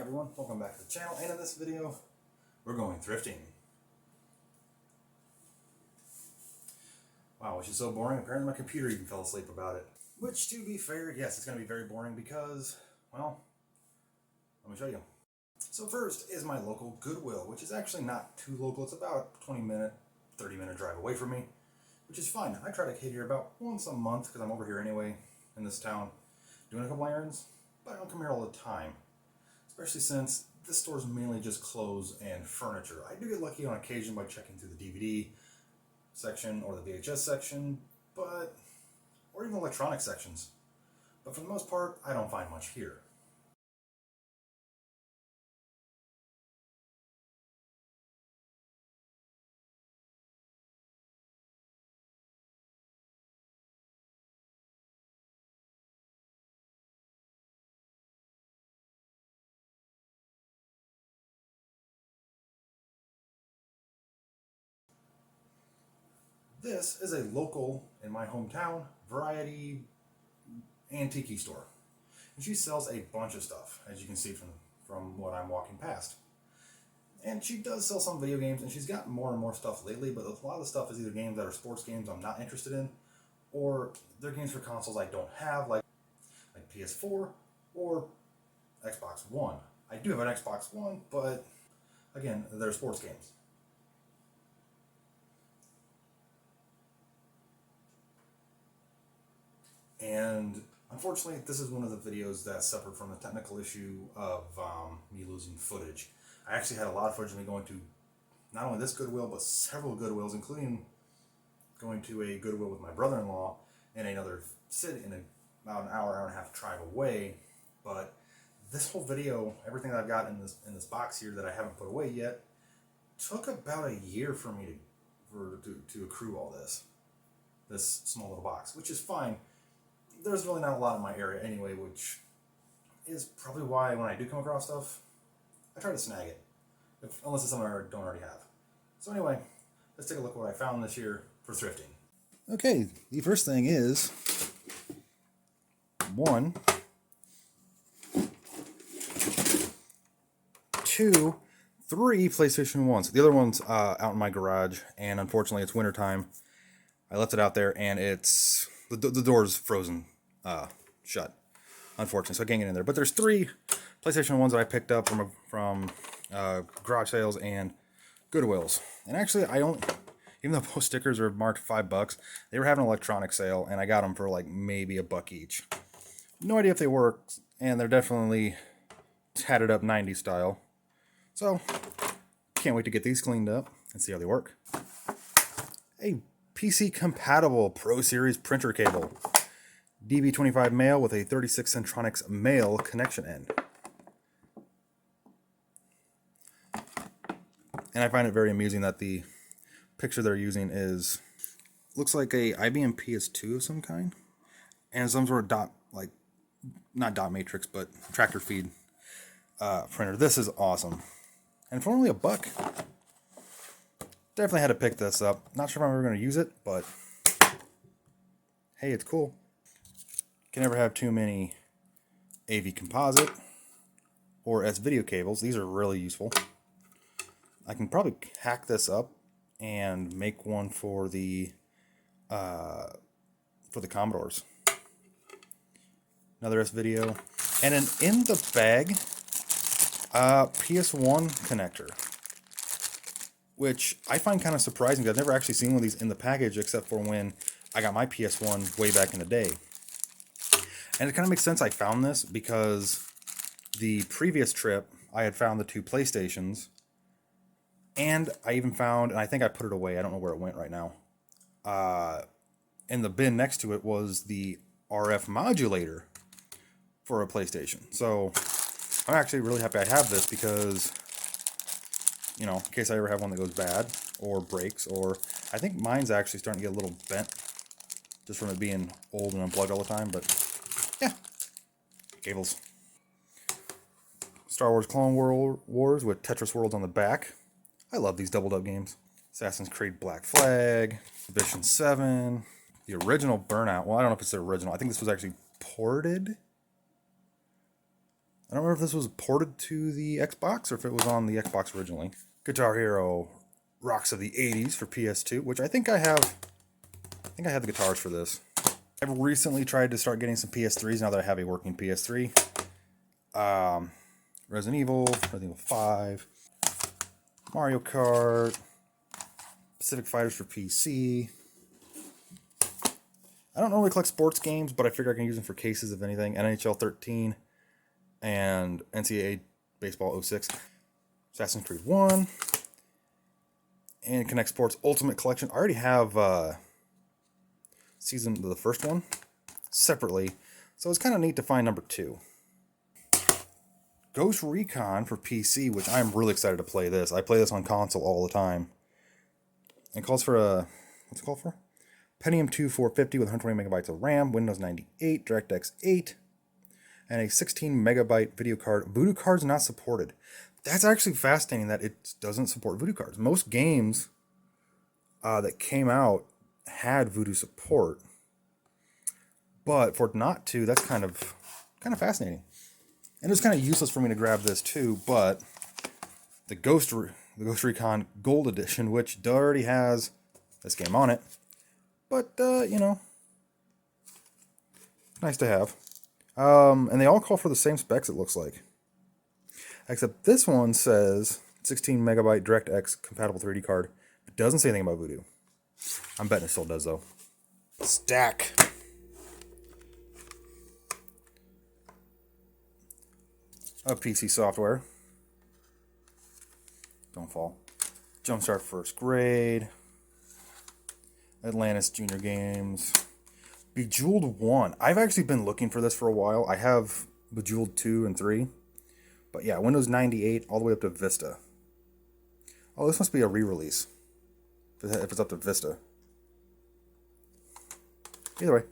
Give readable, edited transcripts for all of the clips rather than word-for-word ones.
everyone, welcome back to the channel, and in this video we're going thrifting. Wow, which is so boring. Apparently my computer even fell asleep about it. Which, to be fair, yes, it's going to be very boring because, well, let me show you. So first is my local Goodwill, which is actually not too local. It's about a 20-minute, 30-minute drive away from me, which is fine. I try to hit here about once a month because I'm over here anyway in this town doing a couple errands, but I don't come here all the time. Especially since this store is mainly just clothes and furniture. I do get lucky on occasion by checking through the DVD section or the VHS section, or even electronic sections. But for the most part, I don't find much here. This is a local, in my hometown, variety antique store. And she sells a bunch of stuff, as you can see from what I'm walking past. And she does sell some video games, and she's got more and more stuff lately, but a lot of the stuff is either games that are sports games I'm not interested in, or they're games for consoles I don't have, like PS4 or Xbox One. I do have an Xbox One, but again, they're sports games. And unfortunately, this is one of the videos that suffered from the technical issue of me losing footage. I actually had a lot of footage of me going to not only this Goodwill, but several Goodwills, including going to a Goodwill with my brother-in-law in another city, in about an hour and a half drive away. But this whole video, everything that I've got in this box here that I haven't put away yet, took about a year for me to accrue all this small little box, which is fine. There's really not a lot in my area anyway, which is probably why when I do come across stuff, I try to snag it, unless it's something I don't already have. So anyway, let's take a look at what I found this year for thrifting. Okay, the first thing is 1, 2, 3 PlayStation 1s. The other one's out in my garage, and unfortunately it's wintertime. I left it out there, and it's the door's frozen shut, unfortunately, so I can't get in there. But there's 3 PlayStation 1s that I picked up from garage sales and Goodwills. And actually, even though both stickers are marked $5, they were having an electronic sale, and I got them for like maybe $1 each. No idea if they work, and they're definitely tatted up 90s style. So, can't wait to get these cleaned up and see how they work. A PC compatible Pro Series printer cable, DB25 male with a 36 Centronics male connection end. And I find it very amusing that the picture they're using looks like a IBM PS2 of some kind, and some sort of not dot matrix, but tractor feed printer. This is awesome, and for only $1. Definitely had to pick this up. Not sure if I'm ever going to use it, but hey, it's cool. Can never have too many AV composite or S-video cables. These are really useful. I can probably hack this up and make one for the Commodores. Another S-video, and in the bag, PS1 connector, which I find kind of surprising because I've never actually seen one of these in the package except for when I got my PS1 way back in the day. And it kind of makes sense I found this because the previous trip I had found the 2 PlayStations, and I even found, and I think I put it away, I don't know where it went right now, in the bin next to it was the RF modulator for a PlayStation. So I'm actually really happy I have this because, you know, in case I ever have one that goes bad or breaks, or I think mine's actually starting to get a little bent just from it being old and unplugged all the time, but yeah, cables. Star Wars Clone Wars with Tetris Worlds on the back. I love these doubled up games. Assassin's Creed Black Flag, Edition 7, the original Burnout. Well, I don't know if it's the original. I think this was actually ported. I don't remember if this was ported to the Xbox or if it was on the Xbox originally. Guitar Hero Rocks of the 80s for PS2, which I think I have. I think I have the guitars for this. I've recently tried to start getting some PS3s now that I have a working PS3. Resident Evil 5, Mario Kart, Pacific Fighters for PC. I don't normally collect sports games, but I figure I can use them for cases of anything. NHL 13 and NCAA Baseball 06. Assassin's Creed 1. And Connect Sports Ultimate Collection. I already have the first one separately, so it's kind of neat to find number 2. Ghost Recon for PC, which I'm really excited to play this. I play this on console all the time. It calls for what's it called for? Pentium 2 450 with 120 megabytes of RAM, Windows 98, DirectX 8, and a 16 megabyte video card. Voodoo cards not supported. That's actually fascinating that it doesn't support Voodoo cards. Most games that came out had Voodoo support, but for it not to, that's kind of fascinating. And it's kind of useless for me to grab this too, but the Ghost Recon Gold Edition, which already has this game on it, but you know, nice to have. And they all call for the same specs, it looks like. Except this one says 16 megabyte DirectX compatible 3D card. It doesn't say anything about Voodoo. I'm betting it still does though. Stack. Of PC software. Don't fall. Jumpstart First Grade. Atlantis Junior Games. Bejeweled 1. I've actually been looking for this for a while. I have Bejeweled 2 and 3. But yeah, Windows 98 all the way up to Vista. Oh, this must be a re-release. If it's up to Vista. Either way.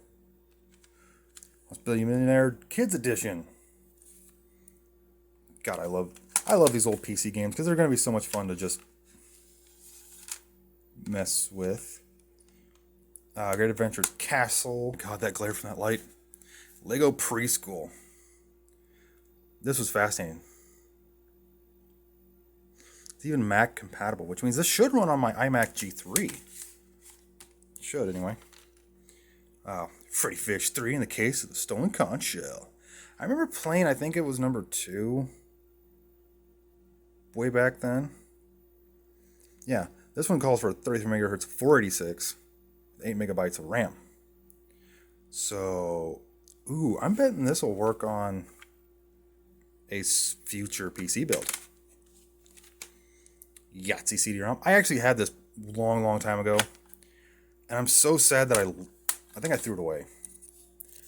Let's Build You a Millionaire Kids Edition. God, I love these old PC games because they're going to be so much fun to just mess with. Great Adventures Castle. God, that glare from that light. Lego Preschool. This was fascinating. It's even Mac compatible, which means this should run on my iMac G3. Should, anyway. Freddy Fish 3 in the Case of the Stolen Conch Shell. I remember playing, I think it was number 2. Way back then. Yeah, this one calls for 33 megahertz 486, 8 megabytes of RAM. So, ooh, I'm betting this will work on a future PC build. Yahtzee CD-ROM. I actually had this long time ago, and I'm so sad that I think I threw it away.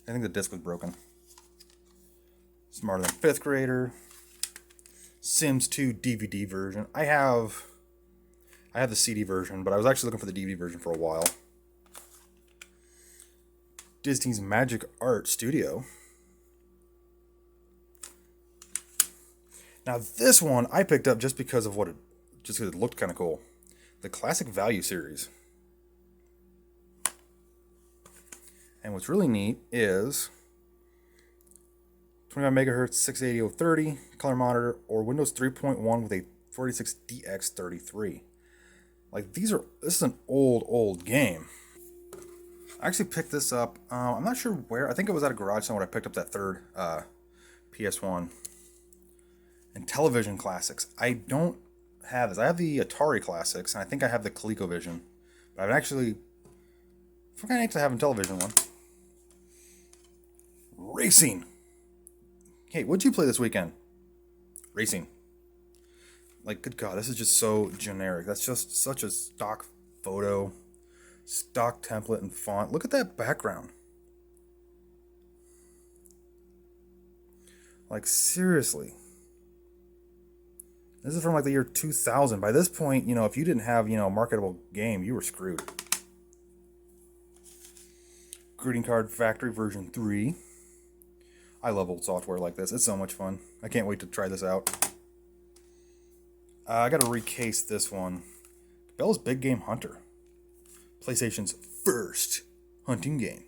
I think the disc was broken. Smarter Than 5th Grader. Sims 2 DVD version. I have the CD version, but I was actually looking for the DVD version for a while. Disney's Magic Art Studio. Now this one I picked up just because of because it looked kind of cool. The Classic Value series. And what's really neat is 25 megahertz 680/30 color monitor or Windows 3.1 with a 46DX33. Like this is an old game. I actually picked this up. I'm not sure where. I think it was at a garage sale when I picked up that third PS1. And Television Classics. I don't have this. I have the Atari Classics, and I think I have the ColecoVision. But I've actually forgot to have a television one. Racing. Hey, what'd you play this weekend? Racing. Like, good God, this is just so generic. That's just such a stock photo, stock template and font. Look at that background. Like, seriously. This is from like the year 2000. By this point, you know, if you didn't have, a marketable game, you were screwed. Greeting Card Factory version 3. I love old software like this. It's so much fun. I can't wait to try this out. I gotta recase this one. Cabela's Big Game Hunter. PlayStation's first hunting game.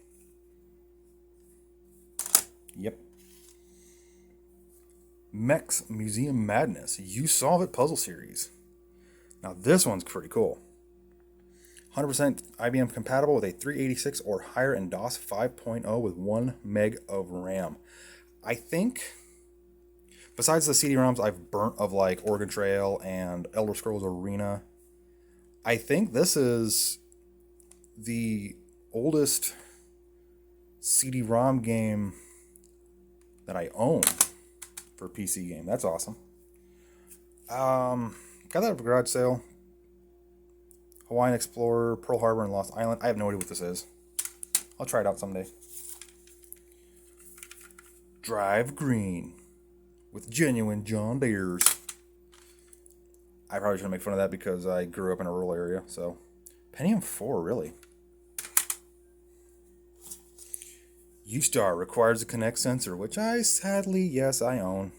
Yep. Mech's Museum Madness. You Solve It puzzle series. Now this one's pretty cool. 100% IBM compatible with a 386 or higher in DOS 5.0 with 1 meg of RAM. I think, besides the CD-ROMs I've burnt of like Oregon Trail and Elder Scrolls Arena, I think this is the oldest CD-ROM game that I own for a PC game. That's awesome. Got that at a garage sale. Hawaiian Explorer, Pearl Harbor, and Lost Island. I have no idea what this is. I'll try it out someday. Drive Green with genuine John Deeres. I probably shouldn't make fun of that because I grew up in a rural area. So, Pentium 4, really. U-Star requires a Kinect sensor, which I sadly, yes, I own.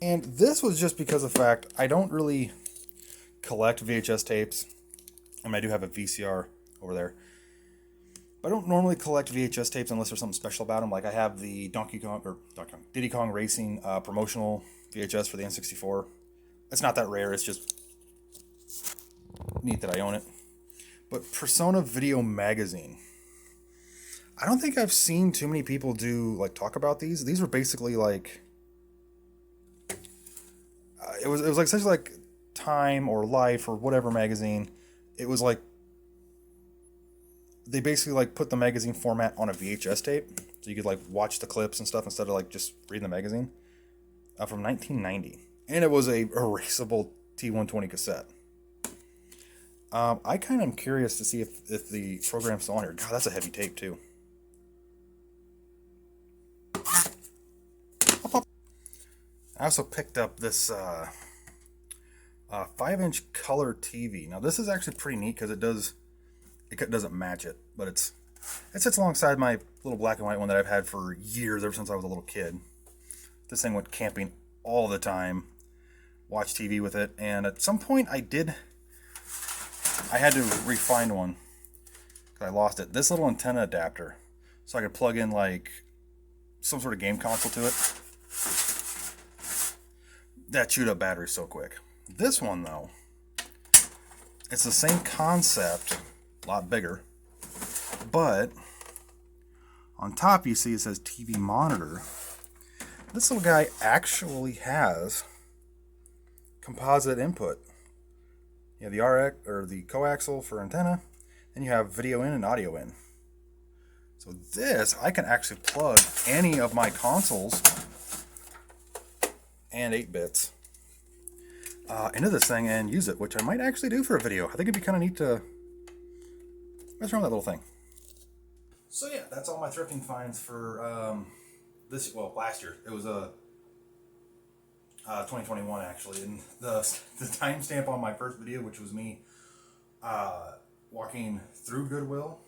And this was just because of the fact I don't really collect VHS tapes. I mean, I do have a VCR over there. But I don't normally collect VHS tapes unless there's something special about them. Like I have the Diddy Kong Racing promotional VHS for the N64. It's not that rare. It's just neat that I own it. But Persona Video Magazine. I don't think I've seen too many people talk about these. These were basically like it was like essentially like Time or Life or whatever magazine. It was like they basically like put the magazine format on a VHS tape, so you could like watch the clips and stuff instead of like just reading the magazine. From 1990, and it was a erasable T120 cassette. I kind of am curious to see if the program's still on here. God, that's a heavy tape too. I also picked up this 5-inch color TV. Now this is actually pretty neat because it doesn't match it, but it sits alongside my little black and white one that I've had for years, ever since I was a little kid. This thing went camping all the time, watched TV with it, and at some point I had to re-find one because I lost it. This little antenna adapter, so I could plug in like some sort of game console to it. That chewed up batteries so quick. This one though, it's the same concept, a lot bigger, but on top you see it says TV monitor. This little guy actually has composite input. You have the RX or the coaxial for antenna, then you have video in and audio in. So this, I can actually plug any of my consoles and 8-bits into this thing and use it, which I might actually do for a video. I think it'd be kind of neat to mess around with that little thing. So yeah, that's all my thrifting finds for last year. It was 2021 actually, and the timestamp on my first video, which was me walking through Goodwill,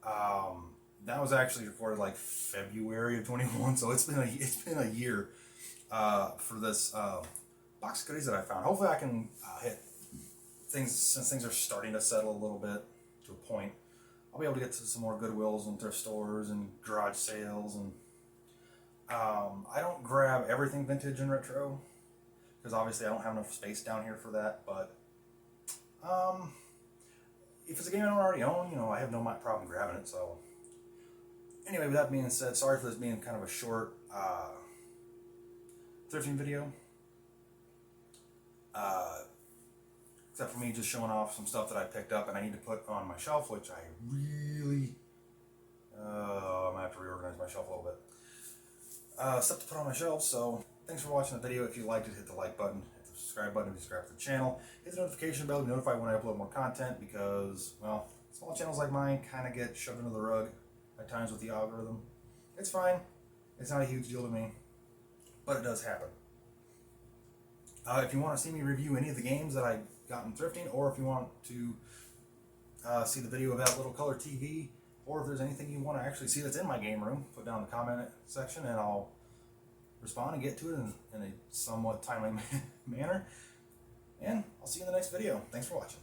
that was actually recorded like February of 21. So it's been a year for this box of goodies that I found. Hopefully I can hit things, since things are starting to settle a little bit to a point. I'll be able to get to some more Goodwills and thrift stores and garage sales, and I don't grab everything vintage and retro because obviously I don't have enough space down here for that. But if it's a game I don't already own, I have no problem grabbing it. So anyway, with that being said, sorry for this being kind of a short thrifting video. Except for me just showing off some stuff that I picked up and I need to put on my shelf, which I really, I'm gonna have to reorganize my shelf a little bit. Stuff to put on my shelf. So thanks for watching the video. If you liked it, hit the like button, hit the subscribe button if you subscribe to the channel, hit the notification bell to be notified when I upload more content, because, well, small channels like mine kind of get shoved under the rug at times with the algorithm. It's fine. It's not a huge deal to me, but it does happen. If you want to see me review any of the games that I got in thrifting, or if you want to see the video of that little color TV, or if there's anything you want to actually see that's in my game room, put down in the comment section and I'll respond and get to it in a somewhat timely manner. And I'll see you in the next video. Thanks for watching.